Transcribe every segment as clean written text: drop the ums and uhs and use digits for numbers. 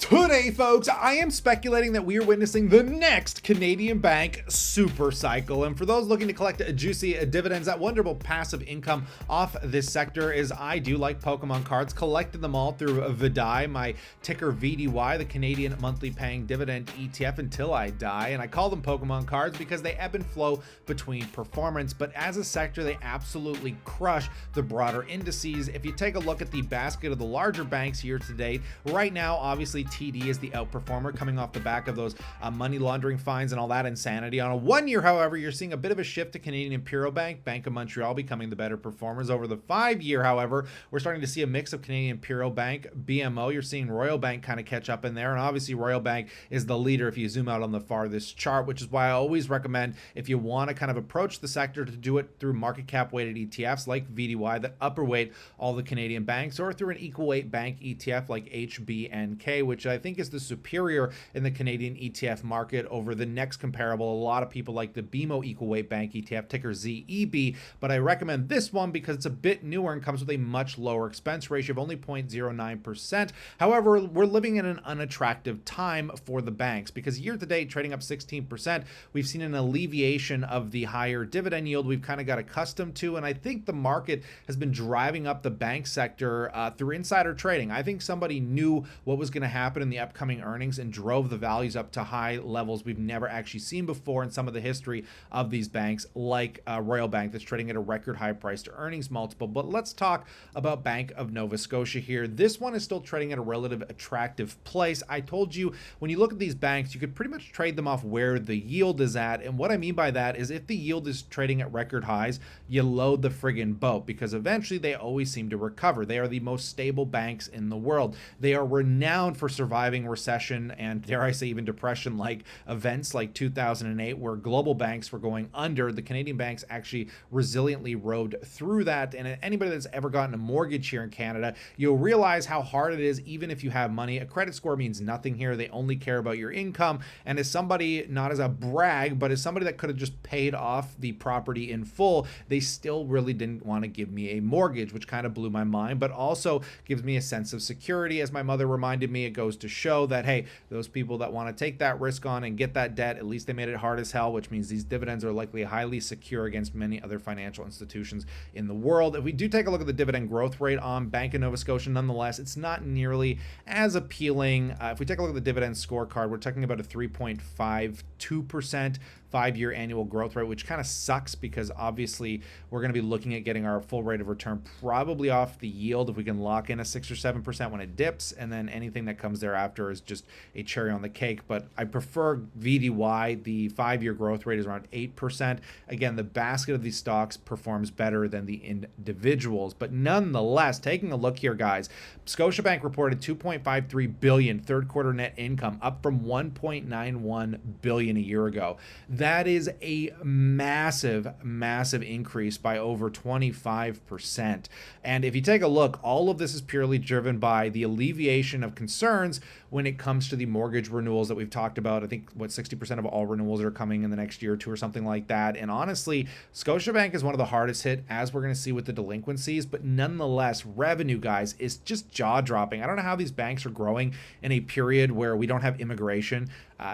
Today, folks, I am speculating that we are witnessing the next Canadian bank super cycle. And for those looking to collect juicy dividends, that wonderful passive income off this sector is I do like Pokemon cards, collected them all through Vidai, my ticker VDY, the Canadian monthly paying dividend ETF until I die. And I call them Pokemon cards because they ebb and flow between performance. But as a sector, they absolutely crush the broader indices. If you take a look at the basket of the larger banks year to date, right now, obviously, TD is the outperformer coming off the back of those money laundering fines and all that insanity. On a 1 year, however, you're seeing a bit of a shift to Canadian Imperial Bank, Bank of Montreal becoming the better performers. Over the 5 year, however, we're starting to see a mix of Canadian Imperial Bank, BMO. You're seeing Royal Bank kind of catch up in there. And obviously, Royal Bank is the leader if you zoom out on the farthest chart, which is why I always recommend if you want to kind of approach the sector to do it through market cap weighted ETFs like VDY that upper weight all the Canadian banks, or through an equal weight bank ETF like HBNK, which I think is the superior in the Canadian ETF market over the next comparable. A lot of people like the BMO equal weight bank ETF, ticker ZEB, but I recommend this one because it's a bit newer and comes with a much lower expense ratio of only 0.09%. However, we're living in an unattractive time for the banks because year to date, trading up 16%, we've seen an alleviation of the higher dividend yield we've kind of got accustomed to, and I think the market has been driving up the bank sector through insider trading. I think somebody knew what was going to happen in the upcoming earnings and drove the values up to high levels we've never actually seen before in some of the history of these banks, like Royal Bank that's trading at a record high price to earnings multiple. But let's talk about Bank of Nova Scotia here. This one is still trading at a relative attractive place. I told you when you look at these banks, you could pretty much trade them off where the yield is at. And what I mean by that is if the yield is trading at record highs, you load the friggin' boat because eventually they always seem to recover. They are the most stable banks in the world. They are renowned for surviving recession and, dare I say, even depression like events like 2008 where global banks were going under. The Canadian banks actually resiliently rode through that. And anybody that's ever gotten a mortgage here in Canada, you'll realize how hard it is. Even if you have money, a credit score means nothing here. They only care about your income. And as somebody, not as a brag, but as somebody that could have just paid off the property in full, they still really didn't want to give me a mortgage, which kind of blew my mind, but also gives me a sense of security. As my mother reminded me, it goes to show that, hey, those people that want to take that risk on and get that debt, at least they made it hard as hell, which means these dividends are likely highly secure against many other financial institutions in the world. If we do take a look at the dividend growth rate on Bank of Nova Scotia, nonetheless, it's not nearly as appealing. If we take a look at the dividend scorecard, we're talking about a 3.52% 5-year annual growth rate, which kind of sucks because obviously we're going to be looking at getting our full rate of return probably off the yield if we can lock in a 6 or 7% when it dips, and then anything that comes thereafter is just a cherry on the cake. But I prefer VDY. The 5-year growth rate is around 8%. Again, the basket of these stocks performs better than the individuals, but nonetheless, taking a look here, guys, Scotiabank reported $2.53 billion third quarter net income, up from $1.91 billion a year ago. That is a massive, massive increase by over 25%. And if you take a look, all of this is purely driven by the alleviation of concerns when it comes to the mortgage renewals that we've talked about. I think, 60% of all renewals are coming in the next year or two or something like that. And honestly, Scotiabank is one of the hardest hit, as we're going to see with the delinquencies. But nonetheless, revenue, guys, is just jaw-dropping. I don't know how these banks are growing in a period where we don't have immigration.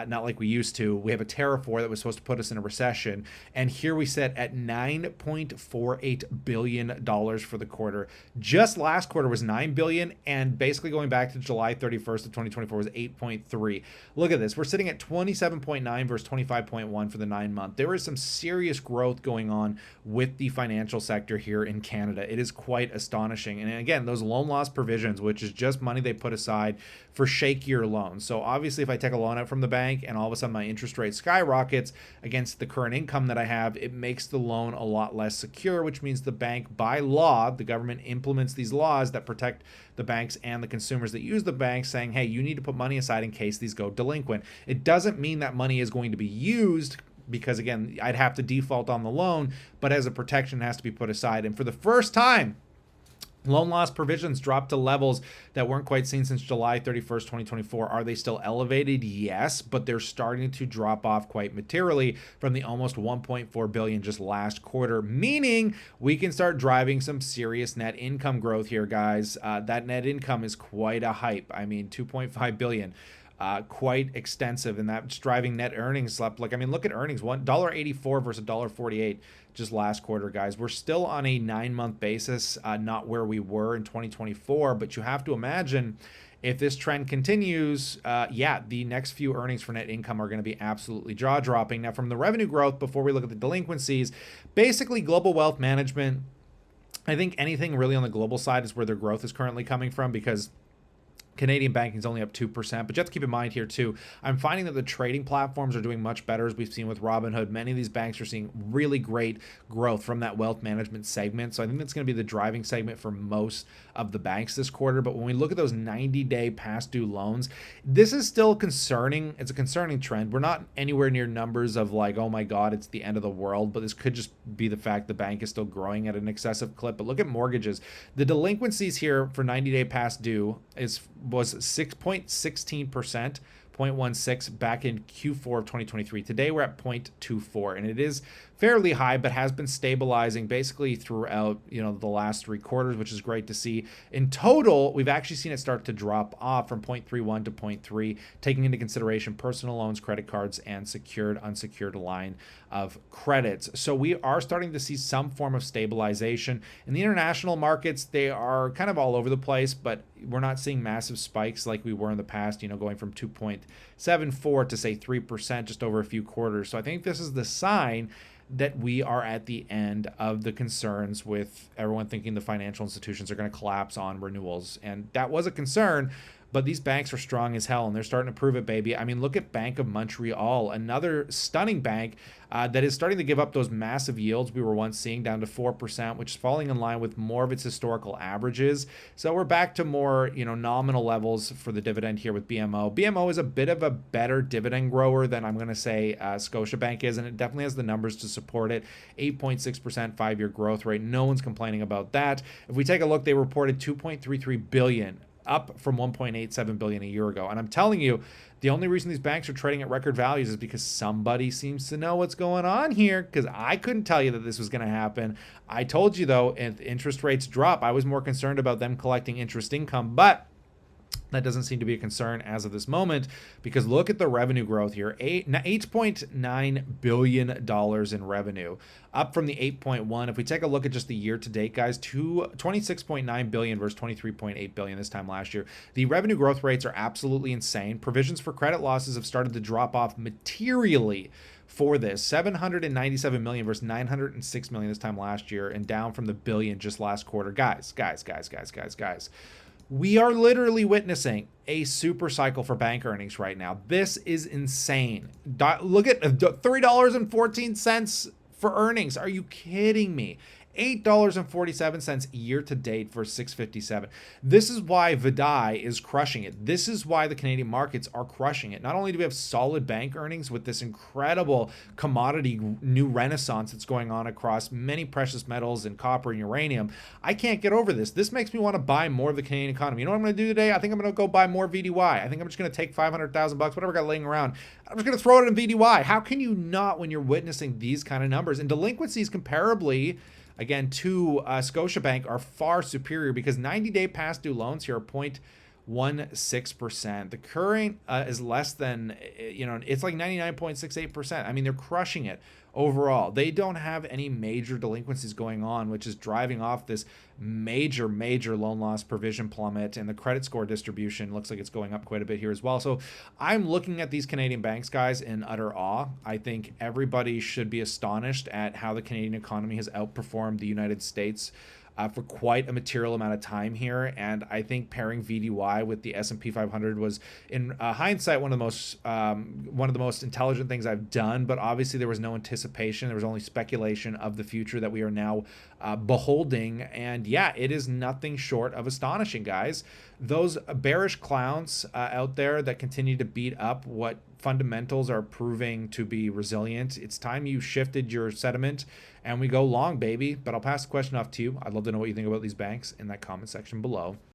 Not like we used to. We have a tariff war that was supposed to put us in a recession. And here we sit at $9.48 billion for the quarter. Just last quarter was $9 billion, and basically going back to July 31st of 2024 was 8.3. Look at this. We're sitting at 27.9 versus 25.1 for the 9 month. There is some serious growth going on with the financial sector here in Canada. It is quite astonishing. And again, those loan loss provisions, which is just money they put aside for shakier loans. So obviously, if I take a loan out from the bank and all of a sudden my interest rate skyrockets against the current income that I have, it makes the loan a lot less secure, which means the bank, by law, the government implements these laws that protect the banks and the consumers that use the banks, saying, hey, you need to put money aside in case these go delinquent. It doesn't mean that money is going to be used, because again, I'd have to default on the loan, but as a protection, it has to be put aside. And for the first time, Loan loss provisions dropped to levels that weren't quite seen since July 31st, 2024. Are they still elevated? Yes, but they're starting to drop off quite materially from the almost 1.4 billion just last quarter, meaning we can start driving some serious net income growth here, guys. That net income is quite a hype. I mean, 2.5 billion. Quite extensive, and that's driving net earnings up. Like, I mean, look at earnings, $1.84 versus $1.48 just last quarter, guys. We're still on a 9-month basis, not where we were in 2024, but you have to imagine if this trend continues, yeah, the next few earnings for net income are going to be absolutely jaw-dropping. Now, from the revenue growth, before we look at the delinquencies, basically global wealth management, I think anything really on the global side is where their growth is currently coming from, because Canadian banking is only up 2%, but you have to keep in mind here too, I'm finding that the trading platforms are doing much better, as we've seen with Robinhood. Many of these banks are seeing really great growth from that wealth management segment. So I think that's going to be the driving segment for most of the banks this quarter. But when we look at those 90-day past due loans, this is still concerning. It's a concerning trend. We're not anywhere near numbers of like, oh my God, it's the end of the world, but this could just be the fact the bank is still growing at an excessive clip. But look at mortgages. The delinquencies here for 90-day past due was 6.16%, 0.16 back in Q4 of 2023. Today we're at 0.24, and it is fairly high, but has been stabilizing basically throughout, the last 3 quarters, which is great to see. In total, we've actually seen it start to drop off from 0.31 to 0.3, taking into consideration personal loans, credit cards, and unsecured line of credits. So we are starting to see some form of stabilization. In the international markets, they are kind of all over the place, but we're not seeing massive spikes like we were in the past, going from 2.74 to say 3% just over a few quarters. So I think this is the sign that we are at the end of the concerns with everyone thinking the financial institutions are going to collapse on renewals. And that was a concern, but these banks are strong as hell, and they're starting to prove it, baby. I mean, look at Bank of Montreal, another stunning bank that is starting to give up those massive yields we were once seeing, down to 4%, which is falling in line with more of its historical averages. So we're back to more, nominal levels for the dividend here with BMO. BMO is a bit of a better dividend grower than I'm going to say Scotiabank is, and it definitely has the numbers to support it. 8.6% 5-year growth rate. No one's complaining about that. If we take a look, they reported $2.33 billion, up from 1.87 billion a year ago. And I'm telling you, the only reason these banks are trading at record values is because somebody seems to know what's going on here, because I couldn't tell you that this was going to happen. I told you, though, if interest rates drop, I was more concerned about them collecting interest income, but that doesn't seem to be a concern as of this moment, because look at the revenue growth here. $8.9 billion in revenue, up from the 8.1. If we take a look at just the year to date, guys, 26.9 billion versus 23.8 billion this time last year. The revenue growth rates are absolutely insane. Provisions for credit losses have started to drop off materially for this. 797 million versus 906 million this time last year, and down from the billion just last quarter. Guys. We are literally witnessing a super cycle for bank earnings right now. This is insane. Look at $3.14 for earnings. Are you kidding me? $8.47 year to date for $6.57. This is why Vidai is crushing it. This is why the Canadian markets are crushing it. Not only do we have solid bank earnings with this incredible commodity new renaissance that's going on across many precious metals and copper and uranium, I can't get over this. This makes me want to buy more of the Canadian economy. You know what I'm going to do today? I think I'm going to go buy more VDY. I think I'm just going to take 500,000 bucks, whatever I got laying around. I'm just going to throw it in VDY. How can you not when you're witnessing these kind of numbers? And delinquencies comparably, again, to Scotiabank, are far superior, because 90-day past due loans here are 0.16%. The current is less than, it's like 99.68%. I mean, they're crushing it overall. They don't have any major delinquencies going on, which is driving off this major loan loss provision plummet, and the credit score distribution looks like it's going up quite a bit here as well. So I'm looking at these Canadian banks, guys, in utter awe. I think everybody should be astonished at how the Canadian economy has outperformed the United States for quite a material amount of time here. And I think pairing VDY with the S&P 500 was, in hindsight, one of the most intelligent things I've done. But obviously there was no anticipation. There was only speculation of the future that we are now beholding. And yeah, it is nothing short of astonishing, guys. Those bearish clowns out there that continue to beat up what fundamentals are proving to be resilient. It's time you shifted your sentiment and we go long, baby. But I'll pass the question off to you. I'd love to know what you think about these banks in that comment section below.